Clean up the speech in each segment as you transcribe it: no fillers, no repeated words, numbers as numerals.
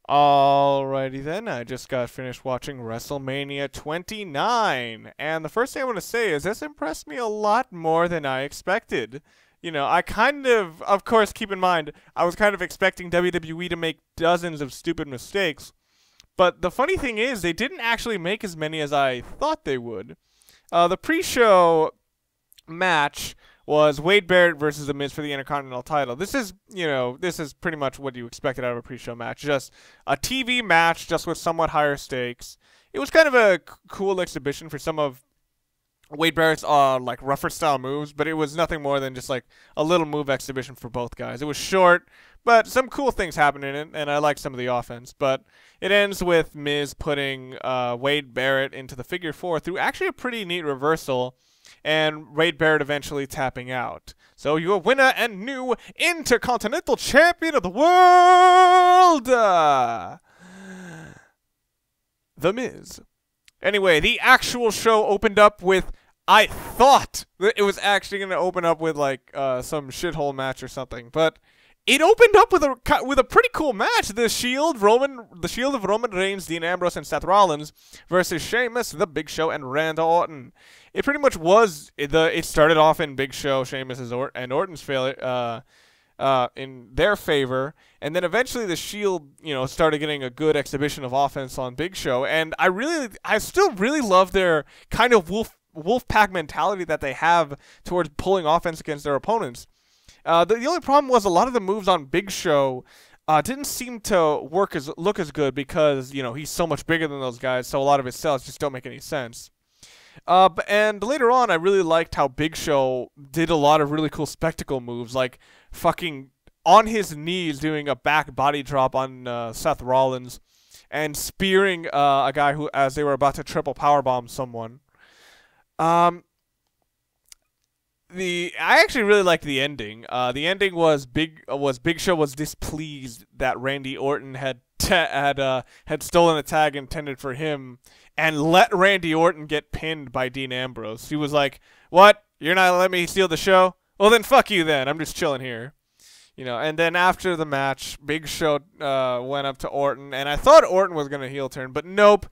Alrighty then, I just got finished watching WrestleMania 29, and the first thing I want to say is this impressed me a lot more than I expected. I of course, keep in mind, I was kind of expecting WWE to make dozens of stupid mistakes, but the funny thing is, they didn't actually make as many as I thought they would. The pre-show match was Wade Barrett versus The Miz for the Intercontinental title. This is pretty much what you expected out of a pre-show match. Just a TV match, just with somewhat higher stakes. It was kind of a cool exhibition for some of Wade Barrett's like rougher style moves, but it was nothing more than just like a little move exhibition for both guys. It was short, but some cool things happened in it, and I like some of the offense. But it ends with Miz putting Wade Barrett into the figure four through actually a pretty neat reversal, and Wade Barrett eventually tapping out. So your winner and new Intercontinental Champion of the World, The Miz. Anyway, the actual show opened up with, I thought that it was actually going to open up with like some shithole match or something, but it opened up with a pretty cool match. The Shield of Roman Reigns, Dean Ambrose, and Seth Rollins versus Sheamus, The Big Show, and Randy Orton. It pretty much was it started off in Big Show, Sheamus, and Orton's failure, in their favor, and then eventually the Shield, started getting a good exhibition of offense on Big Show, and I still really love their kind of wolf pack mentality that they have towards pulling offense against their opponents. The only problem was a lot of the moves on Big Show didn't seem to look as good because he's so much bigger than those guys, so a lot of his sells just don't make any sense. And later on, I really liked how Big Show did a lot of really cool spectacle moves, like fucking on his knees doing a back body drop on Seth Rollins, and spearing a guy who, as they were about to triple powerbomb someone. I actually really liked the ending. The ending was Big Show was displeased that Randy Orton had stolen a tag intended for him and let Randy Orton get pinned by Dean Ambrose. He was like, "What? You're not letting me steal the show? Well, then fuck you then. I'm just chilling here." And then after the match, Big Show went up to Orton, and I thought Orton was going to heel turn, but nope.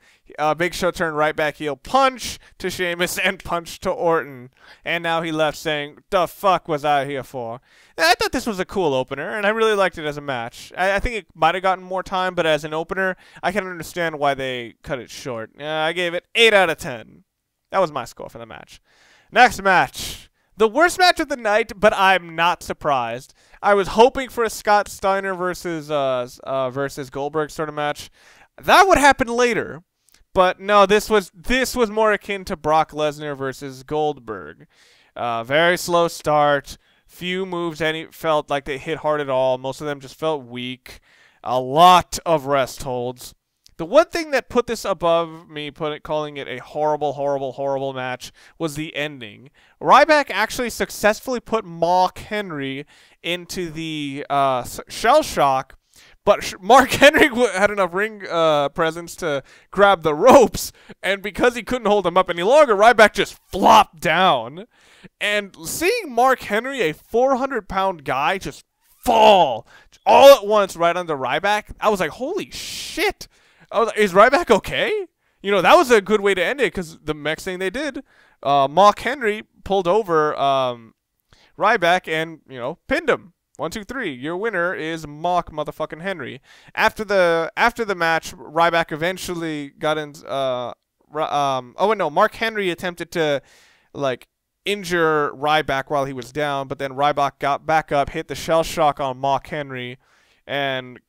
Big Show turned right back heel, punch to Sheamus, and punch to Orton. And now he left saying, "The fuck was I here for?" And I thought this was a cool opener, and I really liked it as a match. I think it might have gotten more time, but as an opener, I can understand why they cut it short. I gave it 8 out of 10. That was my score for the match. Next match. The worst match of the night, but I'm not surprised. I was hoping for a Scott Steiner versus Goldberg sort of match. That would happen later, but no, this was more akin to Brock Lesnar versus Goldberg. Very slow start, few moves felt like they hit hard at all. Most of them just felt weak. A lot of rest holds. The one thing that put this above me, calling it a horrible, horrible, horrible match, was the ending. Ryback actually successfully put Mark Henry into the shell shock, but Mark Henry had enough ring presence to grab the ropes, and because he couldn't hold him up any longer, Ryback just flopped down. And seeing Mark Henry, a 400-pound guy, just fall all at once right under Ryback, I was like, holy shit. Is Ryback okay? That was a good way to end it, because the next thing they did, Mark Henry pulled over Ryback and, pinned him. 1, 2, 3. Your winner is Mark motherfucking Henry. After the match, Ryback eventually got in. Mark Henry attempted to injure Ryback while he was down, but then Ryback got back up, hit the shell shock on Mark Henry, and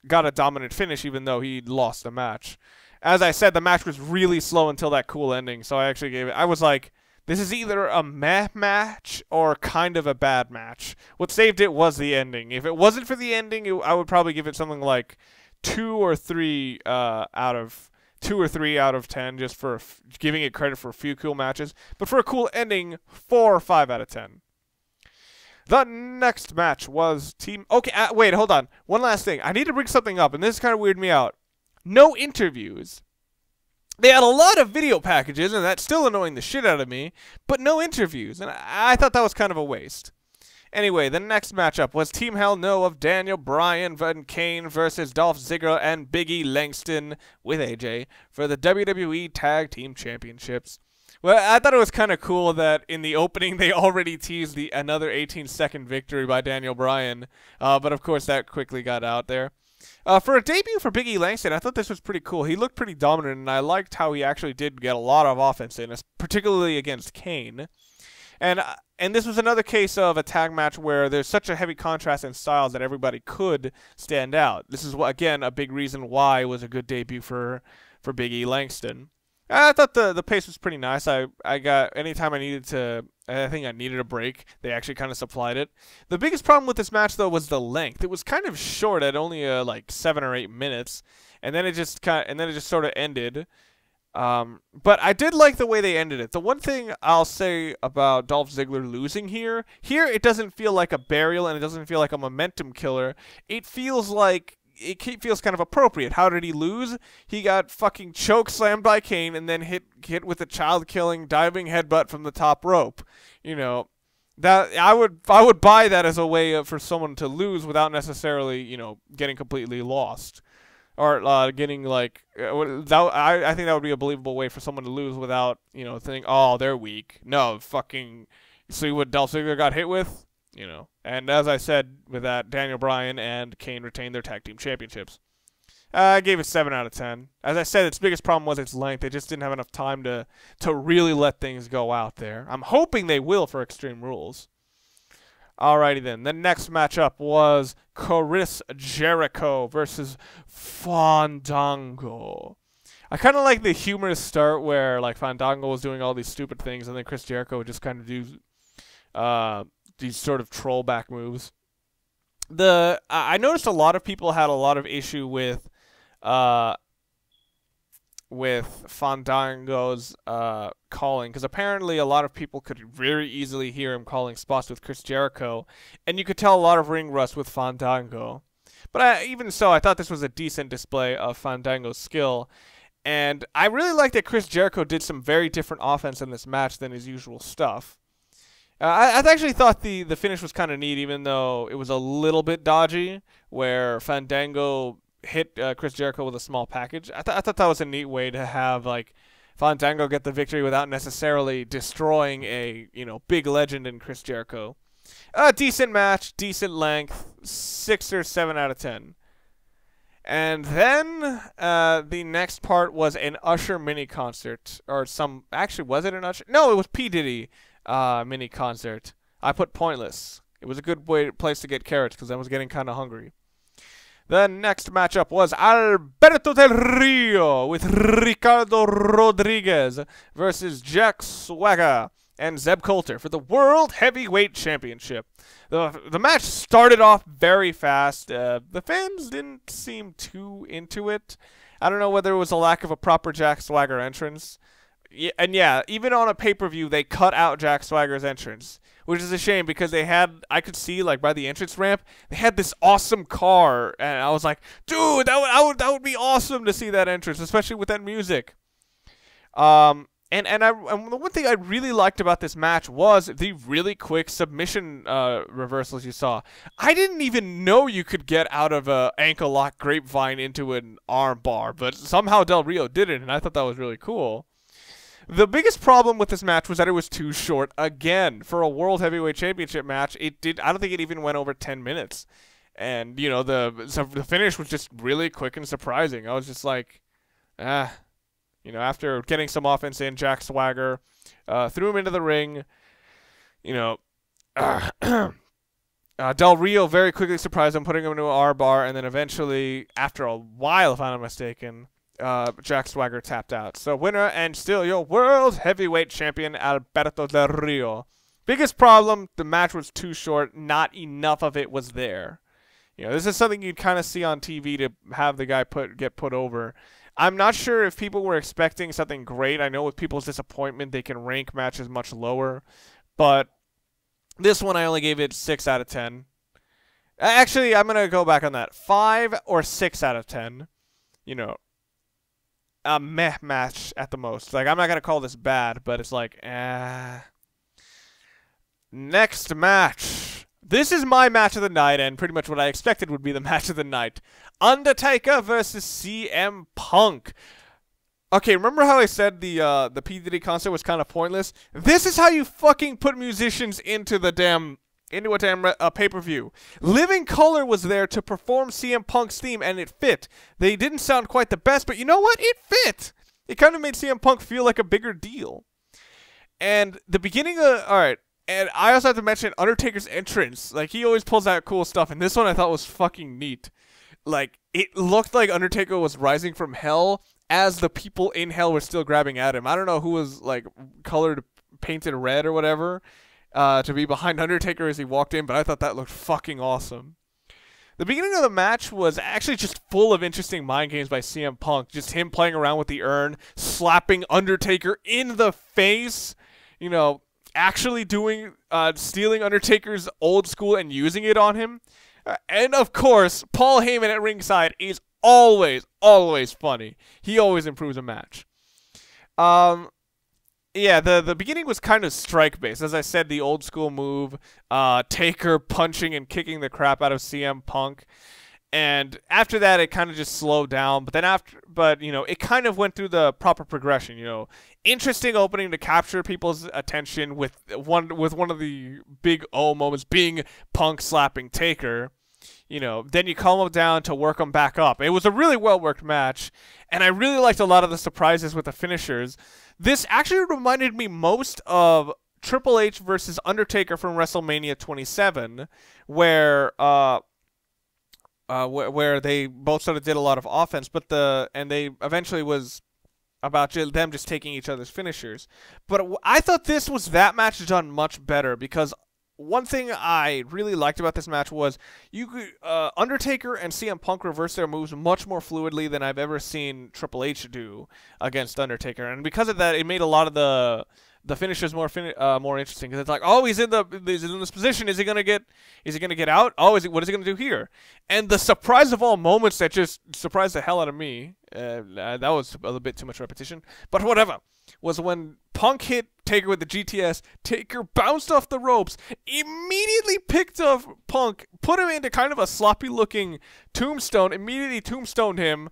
got a dominant finish, even though he lost the match. As I said, the match was really slow until that cool ending, so I actually gave it... I was like, this is either a meh match or kind of a bad match. What saved it was the ending. If it wasn't for the ending, I would probably give it something like 2 or 3 out of 10, just for giving it credit for a few cool matches. But for a cool ending, 4 or 5 out of 10. The next match was Team... Okay, wait, hold on. One last thing. I need to bring something up, and this kind of weirded me out. No interviews. They had a lot of video packages, and that's still annoying the shit out of me, but no interviews, and I thought that was kind of a waste. Anyway, the next matchup was Team Hell No of Daniel Bryan and Kane versus Dolph Ziggler and Big E Langston with AJ for the WWE Tag Team Championships. Well, I thought it was kind of cool that in the opening they already teased another 18-second victory by Daniel Bryan, but of course that quickly got out there. For a debut for Big E Langston, I thought this was pretty cool. He looked pretty dominant, and I liked how he actually did get a lot of offense in, particularly against Kane. And this was another case of a tag match where there's such a heavy contrast in styles that everybody could stand out. This is, again, a big reason why it was a good debut for Big E Langston. I thought the pace was pretty nice. I got anytime I think I needed a break, they actually kind of supplied it. The biggest problem with this match though was the length. It was kind of short at only like 7 or 8 minutes, and then it just sort of ended. But I did like the way they ended it. The one thing I'll say about Dolph Ziggler losing here it doesn't feel like a burial and it doesn't feel like a momentum killer. It feels kind of appropriate. How did he lose? He got fucking choke slammed by Kane and then hit with a child-killing diving headbutt from the top rope. You know, that I would buy that as a way for someone to lose without necessarily, you know, getting completely lost or getting like I think that would be a believable way for someone to lose without, you know, thinking, oh, they're weak. No, fucking see what Dolph Ziggler got hit with. You know, and as I said with that, Daniel Bryan and Kane retained their tag team championships. I gave it 7 out of 10. As I said, its biggest problem was its length. They just didn't have enough time to really let things go out there. I'm hoping they will for Extreme Rules. Alrighty then. The next matchup was Chris Jericho versus Fandango. I kind of like the humorous start where like Fandango was doing all these stupid things and then Chris Jericho would just kind of do these sort of troll back moves. I noticed a lot of people had a lot of issue with Fandango's calling, because apparently a lot of people could very easily hear him calling spots with Chris Jericho, and you could tell a lot of ring rust with Fandango. But even so, I thought this was a decent display of Fandango's skill, and I really liked that Chris Jericho did some very different offense in this match than his usual stuff. I actually thought the finish was kind of neat, even though it was a little bit dodgy, where Fandango hit Chris Jericho with a small package. I thought that was a neat way to have like Fandango get the victory without necessarily destroying a, you know, big legend in Chris Jericho. Decent match, decent length, 6 or 7 out of 10. And then the next part was an Usher mini concert, or actually was it an Usher? No, it was P Diddy mini concert. I put pointless. It was a good place to get carrots because I was getting kind of hungry. The next matchup was Alberto Del Rio with Ricardo Rodriguez versus Jack Swagger and Zeb Coulter for the World Heavyweight Championship. The match started off very fast. The fans didn't seem too into it. I don't know whether it was a lack of a proper Jack Swagger entrance. And yeah, even on a pay-per-view, they cut out Jack Swagger's entrance, which is a shame because I could see, like, by the entrance ramp, they had this awesome car, and I was like, dude, that would be awesome to see that entrance, especially with that music. And the one thing I really liked about this match was the really quick submission reversals you saw. I didn't even know you could get out of a ankle lock grapevine into an arm bar, but somehow Del Rio did it, and I thought that was really cool. The biggest problem with this match was that it was too short again. For a World Heavyweight Championship match, I don't think it even went over 10 minutes. And, you know, the finish was just really quick and surprising. I was just like, you know, after getting some offense in, Jack Swagger threw him into the ring. You know, Del Rio very quickly surprised him, putting him into an R-bar, and then eventually, after a while, if I'm not mistaken, Jack Swagger tapped out. So winner and still your World Heavyweight Champion, Alberto Del Rio. Biggest problem, the match was too short. Not enough of it was there. You know, this is something you'd kind of see on TV to have the guy get put over. I'm not sure if people were expecting something great. I know with people's disappointment, they can rank matches much lower. But this one, I only gave it 6 out of 10. Actually, I'm going to go back on that. 5 or 6 out of 10. You know, a meh match at the most. Like, I'm not going to call this bad, but it's like, Next match. This is my match of the night, and pretty much what I expected would be the match of the night. Undertaker versus CM Punk. Okay, remember how I said the P. Diddy concert was kind of pointless? This is how you fucking put musicians into a damn pay-per-view. Living Colour was there to perform CM Punk's theme, and it fit. They didn't sound quite the best, but you know what? It fit. It kind of made CM Punk feel like a bigger deal. And the beginning of... Alright, and I also have to mention Undertaker's entrance. Like, he always pulls out cool stuff, and this one I thought was fucking neat. Like, it looked like Undertaker was rising from hell as the people in hell were still grabbing at him. I don't know who was, like, painted red or whatever to be behind Undertaker as he walked in, but I thought that looked fucking awesome. The beginning of the match was actually just full of interesting mind games by CM Punk. Just him playing around with the urn, slapping Undertaker in the face, you know, actually stealing Undertaker's old school and using it on him. And of course, Paul Heyman at ringside is always funny. He always improves a match. Yeah, the beginning was kind of strike-based. As I said, the old school move, Taker punching and kicking the crap out of CM Punk. And after that, it kind of just slowed down. But you know, it kind of went through the proper progression. You know, interesting opening to capture people's attention with one of the big moments being Punk slapping Taker. You know, then you calm them down to work them back up. It was a really well-worked match, and I really liked a lot of the surprises with the finishers. This actually reminded me most of Triple H versus Undertaker from WrestleMania 27, where they both sort of did a lot of offense, and they eventually was about them just taking each other's finishers. But I thought this was that match done much better, because one thing I really liked about this match was Undertaker and CM Punk reversed their moves much more fluidly than I've ever seen Triple H do against Undertaker, and because of that, it made a lot of the finishers more interesting. Because it's like, oh, he's in this position. Is he gonna get out? Oh, what is he gonna do here? And the surprise of all moments that just surprised the hell out of me. That was a little bit too much repetition, but whatever. Was when Punk hit Taker with the GTS, Taker bounced off the ropes, immediately picked up Punk, put him into kind of a sloppy-looking tombstone, immediately tombstoned him,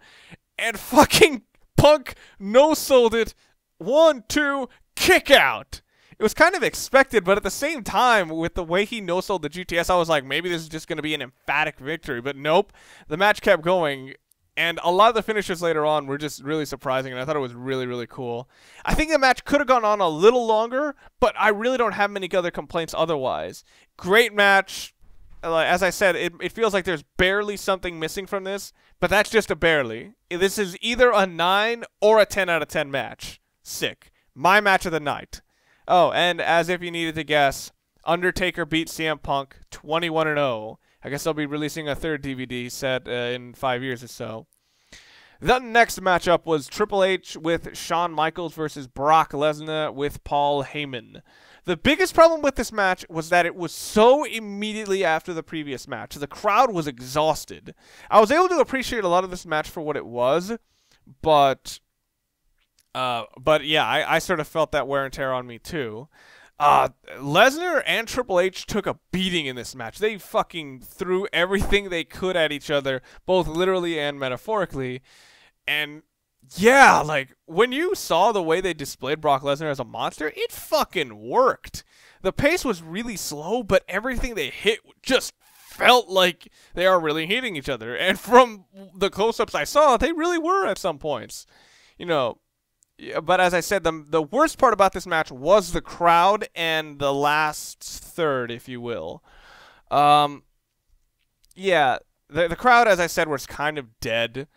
and fucking Punk no-sold it. 1, 2, kick out. It was kind of expected, but at the same time, with the way he no-sold the GTS, I was like, maybe this is just going to be an emphatic victory, but nope. The match kept going. And a lot of the finishers later on were just really surprising, and I thought it was really, really cool. I think the match could have gone on a little longer, but I really don't have many other complaints otherwise. Great match. As I said, it feels like there's barely something missing from this, but that's just a barely. This is either a 9 or a 10 out of 10 match. Sick. My match of the night. Oh, and as if you needed to guess, Undertaker beat CM Punk 21-0. I guess they'll be releasing a third DVD set in 5 years or so. The next matchup was Triple H with Shawn Michaels versus Brock Lesnar with Paul Heyman. The biggest problem with this match was that it was so immediately after the previous match. The crowd was exhausted. I was able to appreciate a lot of this match for what it was, but yeah, I sort of felt that wear and tear on me too. Lesnar and Triple H took a beating in this match. They fucking threw everything they could at each other, both literally and metaphorically. And yeah, like, when you saw the way they displayed Brock Lesnar as a monster, it fucking worked. The pace was really slow, but everything they hit just felt like they are really hitting each other. And from the close-ups I saw, they really were at some points. You know, but as I said, the worst part about this match was the crowd and the last third, if you will. Yeah, the crowd, as I said, was kind of dead.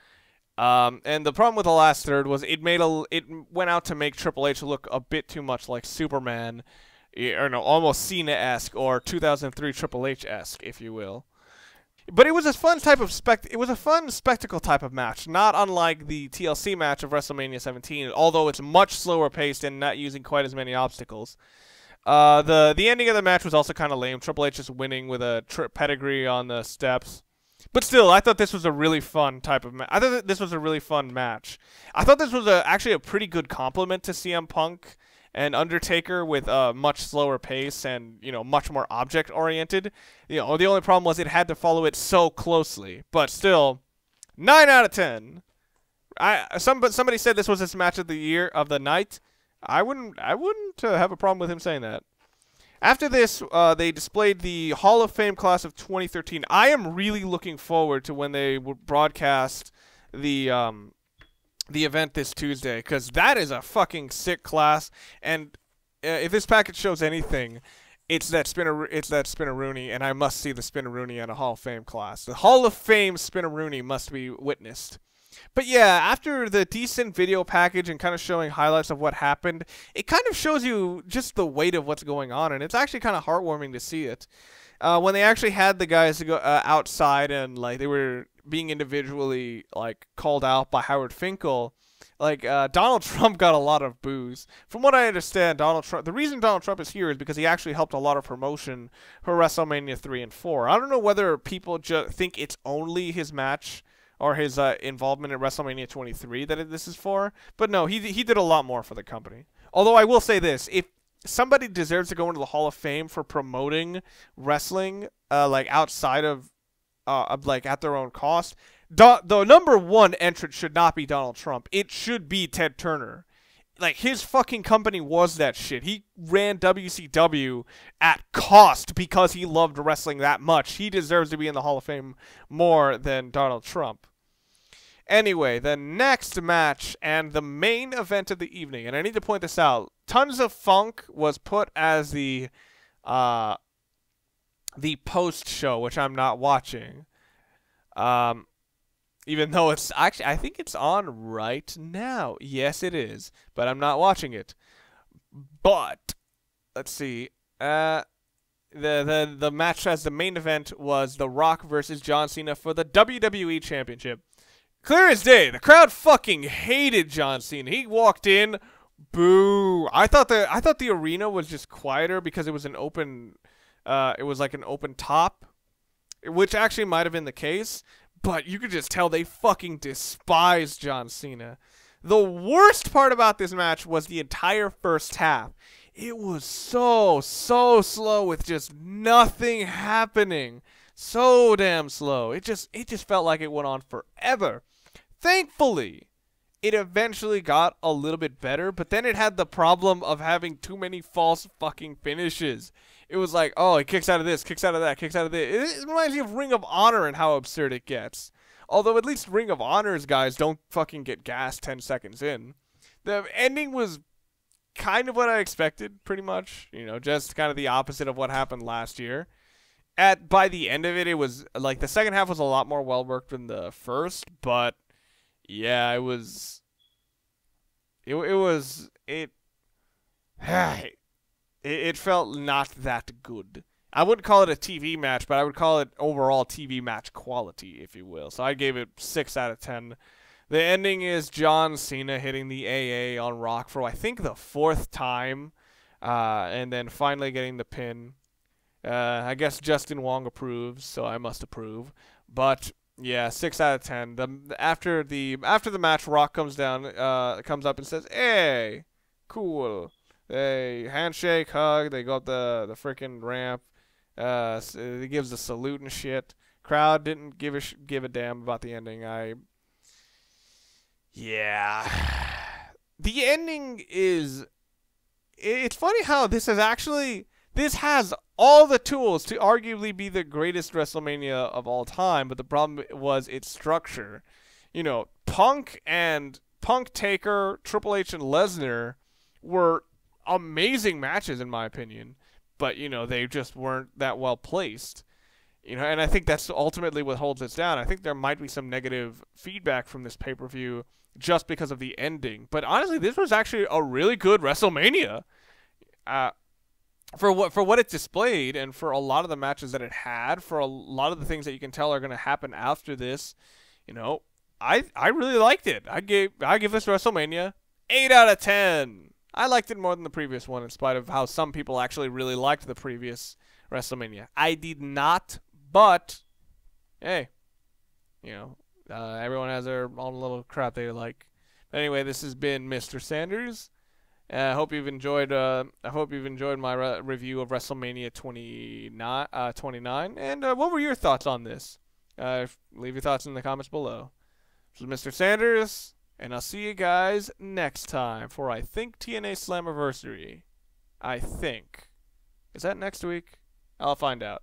And the problem with the last third was it went out to make Triple H look a bit too much like Superman, or no, almost Cena-esque or 2003 Triple H-esque, if you will. But it was a fun spectacle type of match, not unlike the TLC match of WrestleMania 17, although it's much slower paced and not using quite as many obstacles. The ending of the match was also kind of lame. Triple H just winning with a pedigree on the steps. But still, I thought this was a really fun type of match. I thought this was a really fun match. I thought this was actually a pretty good compliment to CM Punk and Undertaker with a much slower pace and, you know, much more object oriented. You know, the only problem was it had to follow it so closely. But still, 9 out of 10. Somebody said this was his match of the year of the night. I wouldn't have a problem with him saying that. After this, they displayed the Hall of Fame class of 2013. I am really looking forward to when they broadcast the event this Tuesday, because that is a fucking sick class. And if this package shows anything, it's that Spinaroonie, and I must see the Spinaroonie at a Hall of Fame class. The Hall of Fame Spinaroonie must be witnessed. But yeah, after the decent video package and kind of showing highlights of what happened, it kind of shows you just the weight of what's going on, and it's actually kind of heartwarming to see it. When they actually had the guys to go outside and like they were being individually like called out by Howard Finkel, like Donald Trump got a lot of boos. From what I understand, the reason Donald Trump is here is because he actually helped a lot of promotion for WrestleMania 3 and 4. I don't know whether people just think it's only his match or his involvement in WrestleMania 23 that this is for. But no, he did a lot more for the company. Although I will say this, if somebody deserves to go into the Hall of Fame for promoting wrestling like outside of like at their own cost, the number one entrant should not be Donald Trump. It should be Ted Turner. Like, his fucking company was that shit. He ran WCW at cost because he loved wrestling that much. He deserves to be in the Hall of Fame more than Donald Trump. Anyway, the next match and the main event of the evening, and I need to point this out, Tons of Funk was put as the post show, which I'm not watching. Even though it's actually, I think it's on right now. Yes, it is, but I'm not watching it. But let's see. The match as the main event was The Rock versus John Cena for the WWE Championship. Clear as day, the crowd fucking hated John Cena. He walked in, boo. I thought the arena was just quieter because it was an open, it was like an open top, which actually might have been the case. But you could just tell they fucking despised John Cena. The worst part about this match was the entire first half. It was so slow with just nothing happening. So damn slow. It just felt like it went on forever. Thankfully, it eventually got a little bit better, but then it had the problem of having too many false fucking finishes. It was like, oh, he kicks out of this, kicks out of that, kicks out of this. It reminds me of Ring of Honor and how absurd it gets. Although at least Ring of Honor's guys don't fucking get gassed 10 seconds in. The ending was kind of what I expected, pretty much. You know, just kind of the opposite of what happened last year. By the end of it, it was like the second half was a lot more well worked than the first, but yeah, it felt not that good. I wouldn't call it a TV match, but I would call it overall TV match quality, if you will. So I gave it 6 out of 10. The ending is John Cena hitting the AA on Rock for, I think, the 4th time, and then finally getting the pin. I guess Justin Wong approves, so I must approve. But yeah, 6 out of 10. After the match, Rock comes up and says, "Hey, cool." They handshake, hug. They go up the freaking ramp. He gives a salute and shit. Crowd didn't give a damn about the ending. Yeah. The ending is. It's funny how this has all the tools to arguably be the greatest WrestleMania of all time, but the problem was its structure. You know, Punk, Taker, Triple H, and Lesnar were amazing matches in my opinion, but you know, they just weren't that well placed. You know, and I think that's ultimately what holds us down. I think there might be some negative feedback from this pay-per-view just because of the ending. But honestly, this was actually a really good WrestleMania. For what it displayed, and for a lot of the matches that it had, for a lot of the things that you can tell are going to happen after this, you know, I really liked it. I give this WrestleMania 8 out of 10. I liked it more than the previous one, in spite of how some people actually really liked the previous WrestleMania. I did not, but hey, you know, everyone has their own little crap they like. But anyway, this has been Mr. Sanders. I hope you've enjoyed. I hope you've enjoyed my review of WrestleMania 29. And what were your thoughts on this? Leave your thoughts in the comments below. This is Mr. Sanders, and I'll see you guys next time for I think TNA Slammiversary. I think. Is that next week? I'll find out.